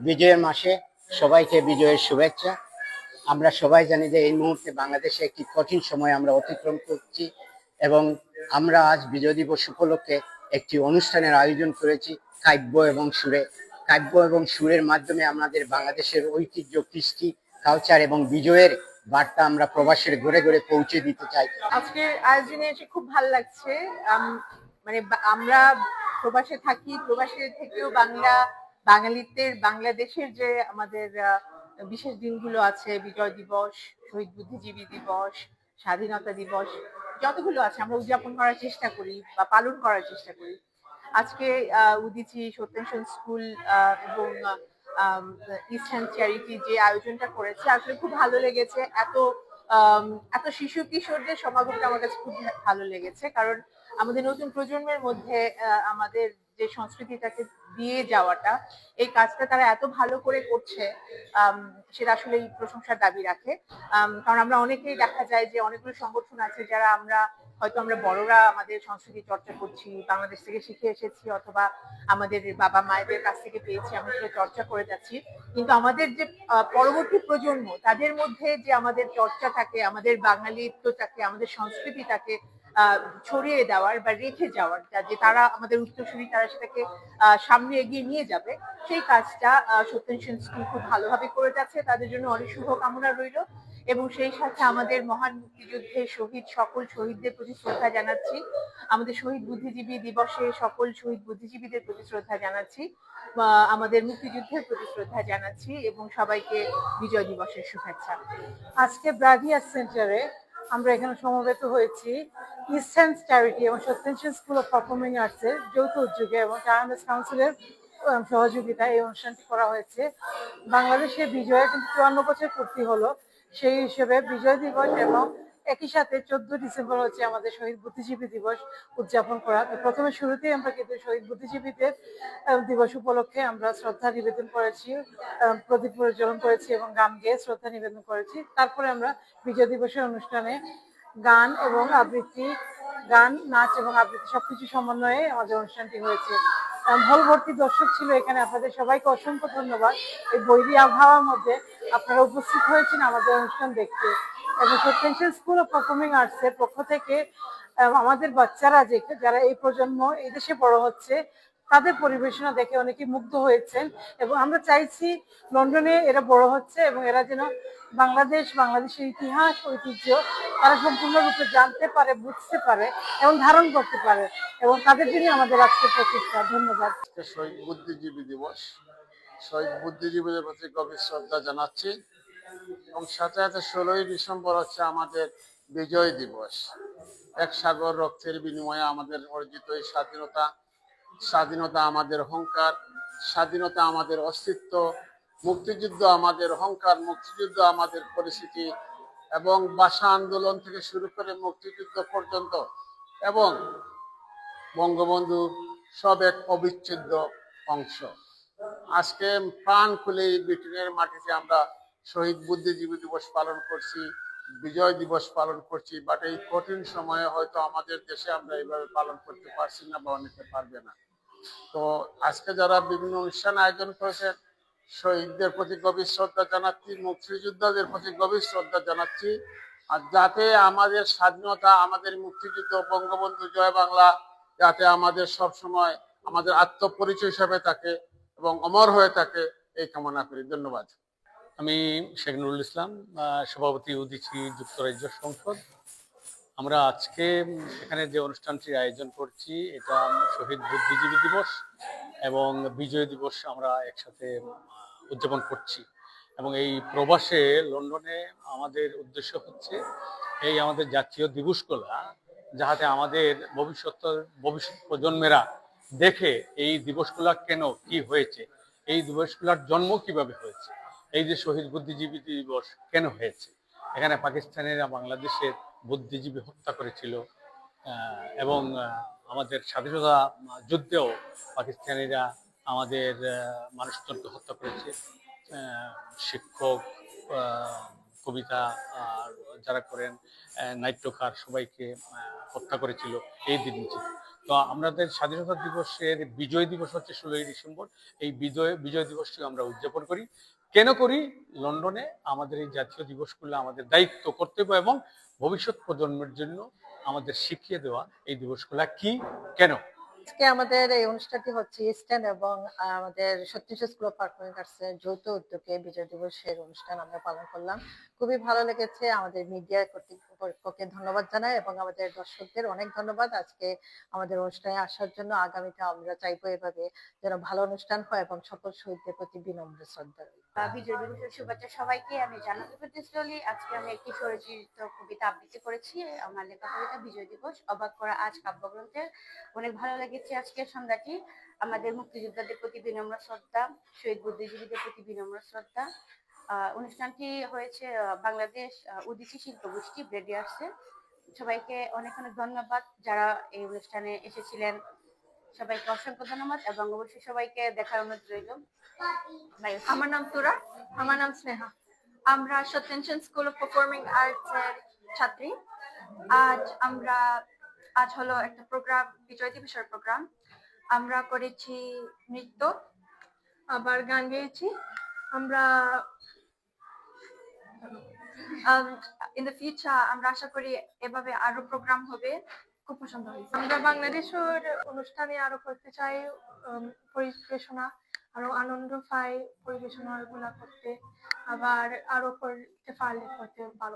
বিজয়ের মাসে সবাইকে বিজয়ের শুভেচ্ছা। আমরা সবাই জানি যে এই মুহূর্তে বাংলাদেশে একটি কঠিন সময় আমরা অতিক্রম করছি এবং আমরা আজ বিজয় দিবস উপলক্ষে একটি অনুষ্ঠানের আয়োজন করেছি কাব্য এবং সুরে। কাব্য এবং সুরের মাধ্যমে আমাদের বাংলাদেশের ঐতিহ্য, কৃষ্টি, কালচার এবং বিজয়ের বার্তা আমরা প্রবাসের ঘরে ঘরে পৌঁছে দিতে চাই। আজকের আয়োজনে এসে খুব ভালো লাগছে। মানে আমরা প্রবাসে থাকি, প্রবাসে থেকেও বাঙালিত্বের বাংলাদেশের যে আমাদের বিশেষ দিনগুলো আছে, বিজয় দিবস, শহীদ বুদ্ধিজীবী দিবস, স্বাধীনতা দিবস, যতগুলো আছে আমরা উদযাপন করার চেষ্টা করি বা পালন করার চেষ্টা করি। আজকে উদীচী সত্যেন্দ্রনাথ স্কুল এবং ইস্টার্ন চ্যারিটি যে আয়োজনটা করেছে আসলে খুব ভালো লেগেছে। এত শিশু কিশোরদের সমাগমটা আমার কাছে খুব ভালো লেগেছে, কারণ আমাদের নতুন প্রজন্মের মধ্যে আমাদের যে সংস্কৃতিটাকে দিয়ে যাওয়াটা, এই কাজটা তারা এত ভালো করে করছে, সেটা আসলে প্রশংসার দাবি রাখে। কারণ আমরা অনেকেই দেখা যায় যে অনেকগুলো সংগঠন আছে যারা আমরা বড়রা আমাদের সংস্কৃতি চর্চা করছি, বাংলাদেশ থেকে শিখে এসেছি অথবা আমাদের বাবা মায়েদের কাছ থেকে পেয়েছি, আমরা সেটা চর্চা করে যাচ্ছি। কিন্তু আমাদের যে পরবর্তী প্রজন্ম, তাদের মধ্যে যে আমাদের চর্চাটাকে, আমাদের বাঙালিত্বটাকে, আমাদের সংস্কৃতিটাকে ছড়িয়ে দেওয়ার বা রেখে যাওয়ার, যে তারা আমাদের উত্তরসূরি, তারা সেটাকে সামনে এগিয়ে নিয়ে যাবে, সেই কাজটা সত্যেন্দ্রনাথ স্কুল খুব ভালোভাবে করে যাচ্ছে। তাদের জন্য অনেক শুভকামনা রইল এবং সেই সাথে আমাদের মহান মুক্তিযুদ্ধে শহীদ সকল শহীদদের প্রতি শ্রদ্ধা জানাচ্ছি। আমাদের শহীদ বুদ্ধিজীবী দিবসে সকল শহীদ বুদ্ধিজীবীদের প্রতি শ্রদ্ধা জানাচ্ছি, আমাদের মুক্তিযুদ্ধের প্রতি শ্রদ্ধা জানাচ্ছি এবং সবাইকে বিজয় দিবসের শুভেচ্ছা। আজকে ব্রাভিয়ার সেন্টারে আমরা এখানে সমবেত হয়েছি ইস্টার্ন চ্যারিটি এবং সত্যেন্দ্রনাথ স্কুল অফ পারফর্মিং আর্টসের যৌথ উদ্যোগে এবং টার্নার্স কাউন্সিলের সহযোগিতায় এই অনুষ্ঠানটি করা হয়েছে। বাংলাদেশে বিজয়ের কিন্তু 54 বছর পূর্তি হলো, সেই হিসেবে বিজয় দিবস এবং একই সাথে 14 ডিসেম্বর হচ্ছে আমাদের শহীদ বুদ্ধিজীবী দিবস উদযাপন করা। তো প্রথমে শুরুতেই আমরা কিন্তু শহীদ বুদ্ধিজীবীদের দিবস উপলক্ষে আমরা শ্রদ্ধা নিবেদন করেছি, প্রদীপ প্রজ্বলন করেছি এবং গান গেয়ে শ্রদ্ধা নিবেদন করেছি। তারপরে আমরা বিজয় দিবসের অনুষ্ঠানে গান এবং আবৃত্তি, গান, নাচ এবং আবৃত্তি সবকিছু সমন্বয়ে আমাদের অনুষ্ঠানটি হয়েছে। হল ভর্তি দর্শক ছিল এখানে। আপনাদের সবাইকে অসংখ্য ধন্যবাদ। এই বৈরী আবহাওয়ার মধ্যে আপনারা উপস্থিত হয়েছেন আমাদের অনুষ্ঠান দেখতে। এবং সত্যেন্দ্রনাথ স্কুল অফ পারফর্মিং আর্টসের পক্ষ থেকে আমাদের বাচ্চারা যারা এই প্রজন্ম এই দেশে বড় হচ্ছে, তাদের পরিবেশনা দেখে অনেকে মুগ্ধ হয়েছেন এবং আমরা চাইছি লন্ডনে এরা বড় হচ্ছে এবং এরা যেন বাংলাদেশের ইতিহাস, ঐতিহ্য তারা সম্পূর্ণরূপে জানতে পারে, বুঝতে পারে এবং ধারণ করতে পারে, এবং তাদের জন্য আমাদের আজকের প্রচেষ্টা। ধন্যবাদ। শহীদ বুদ্ধিজীবী দিবস, শহীদ বুদ্ধিজীবীদের প্রতি গভীর শ্রদ্ধা জানাচ্ছি এবং সাথে সাথে 16ই ডিসেম্বর হচ্ছে আমাদের বিজয় দিবস। এক সাগর রক্তের বিনিময়ে আমাদের অর্জিত এই স্বাধীনতা আমাদের অহংকার, স্বাধীনতা আমাদের অস্তিত্ব, মুক্তিযুদ্ধ আমাদের অহংকার, মুক্তিযুদ্ধ আমাদের পরিস্থিতি এবং ভাষা আন্দোলন থেকে শুরু করে মুক্তিযুদ্ধ পর্যন্ত এবং বঙ্গবন্ধু সব এক অবিচ্ছেদ্য অংশ। আজকে প্রাণ খুলে ব্রিটেনের মাটিতে আমরা শহীদ বুদ্ধিজীবী দিবস পালন করছি, বিজয় দিবস পালন করছি, বাট এই কঠিন সময়ে হয়তো আমাদের দেশে আমরা এইভাবে পালন করতে পারছি না বা অনেকে পারবে না। তো আজকে যারা বিভিন্ন অনুষ্ঠান আয়োজন করেছেন, শহীদদের প্রতি গভীর শ্রদ্ধা জানাচ্ছি, মুক্তিযোদ্ধাদের প্রতি গভীর শ্রদ্ধা জানাচ্ছি। আর যাতে আমাদের স্বাধীনতা, আমাদের মুক্তিযুদ্ধ, বঙ্গবন্ধু জয় বাংলা যাতে আমাদের সব সময় আমাদের আত্মপরিচয় হিসাবে থাকে এবং অমর হয়ে থাকে, এই কামনা করি। ধন্যবাদ। আমি শেখ নুরুল ইসলাম, সভাপতি উদীচী যুক্তরাজ্য সংসদ। আমরা আজকে এখানে যে অনুষ্ঠানটির আয়োজন করছি, এটা শহীদ বুদ্ধিজীবী দিবস এবং বিজয় দিবস আমরা একসাথে উদযাপন করছি। এবং এই প্রবাসে লন্ডনে আমাদের উদ্দেশ্য হচ্ছে এই আমাদের জাতীয় দিবসগুলা যাতে আমাদের ভবিষ্যৎ প্রজন্মেরা দেখে এই দিবসগুলা কেন কি হয়েছে, এই দিবসগুলার জন্ম কিভাবে হয়েছে, এই যে শহীদ বুদ্ধিজীবী দিবস কেন হয়েছে, এখানে পাকিস্তানিরা বাংলাদেশের বুদ্ধিজীবী হত্যা করেছিল এবং আমাদের স্বাধীনতা যুদ্ধেও পাকিস্তানিরা আমাদের মানুষজনকে হত্যা করেছে, শিক্ষক, কবিতা আর যারা করেন, নাট্যকার সবাইকে হত্যা করেছিল এই দিনটি। তো আমাদের স্বাধীনতা দিবসের বিজয় দিবস হচ্ছে 16ই ডিসেম্বর। এই বিজয় দিবসটি আমরা উদযাপন করি। কেন করি? লন্ডনে আমাদের এই জাতীয় দিবসগুলো আমাদের দায়িত্ব, কর্তব্য এবং ভবিষ্যৎ প্রজন্মের জন্য আমাদের শিখিয়ে দেওয়া এই দিবসগুলা কি, কেন। আজকে আমাদের এই অনুষ্ঠানটি হচ্ছে ইস্টার্ন এবং আমাদের সত্যিশ স্কুল অফ পারফর্মিং আর্টসের যৌথ উদ্যোগে বিজয় দিবসের অনুষ্ঠান আমরা পালন করলাম। খুবই ভালো লেগেছে। আমাদের মিডিয়া কর্তৃপক্ষকে ধন্যবাদ জানাই এবং আমাদের দর্শকদের অনেক ধন্যবাদ আজকে আমাদের অনুষ্ঠানে আসার জন্য। আগামীতে আমরা চাইবো এভাবে যেন ভালো অনুষ্ঠান হয় এবং সকল শহীদদের প্রতি বিনম্র শ্রদ্ধা রইল। বিজয় দিবসের শুভেচ্ছা সবাইকে। আমি জান্নাতুল ফেরদৌস ললি। আজকে আমি একটি স্বরচিত কবিতা আবৃত্তি করেছি। আমার লেখা কবিতা বিজয় দিবস, অবাক করা আজ কাব্যগ্রন্থের। অনেক ভালো লেগেছে আজকের সন্ধ্যাটি। আমাদের মুক্তিযোদ্ধাদের প্রতি বিনম্র শ্রদ্ধা, শহীদ বুদ্ধিজীবীদের প্রতি বিনম্র শ্রদ্ধা। অনুষ্ঠানটি হয়েছে বাংলাদেশ উদীচী শিল্প গোষ্ঠী ব্রেডিয়ার্সে। সবাইকে অনেক অনেক ধন্যবাদ যারা এই অনুষ্ঠানে এসেছিলেন। সবাইকে অসংখ্য ধন্যবাদ এবং অবশ্যই সবাইকে দেখার অনুরোধ রইল। আমার নাম তুরা। আমার নাম স্নেহা। আমরা সত্যেনশন স্কুল অফ পারফর্মিং আর্টস এর ছাত্রী। আজ হলো একটা প্রোগ্রাম, বিজয় দিবসের প্রোগ্রাম। আমরা করেছি নৃত্য, আবার গান গেয়েছি। আমরা ইন দ্য ফিউচার আমরা আশা করি এভাবে আরো প্রোগ্রাম হবে। খুব পছন্দ হয়েছে। আমরা বাংলাদেশের অনুষ্ঠানে আরো করতে চাই পরিবেশনা, আরো আনন্দ পাই পরিবেশনা গুলা করতে, আবার আরো করতে পারলে করতে ভালো।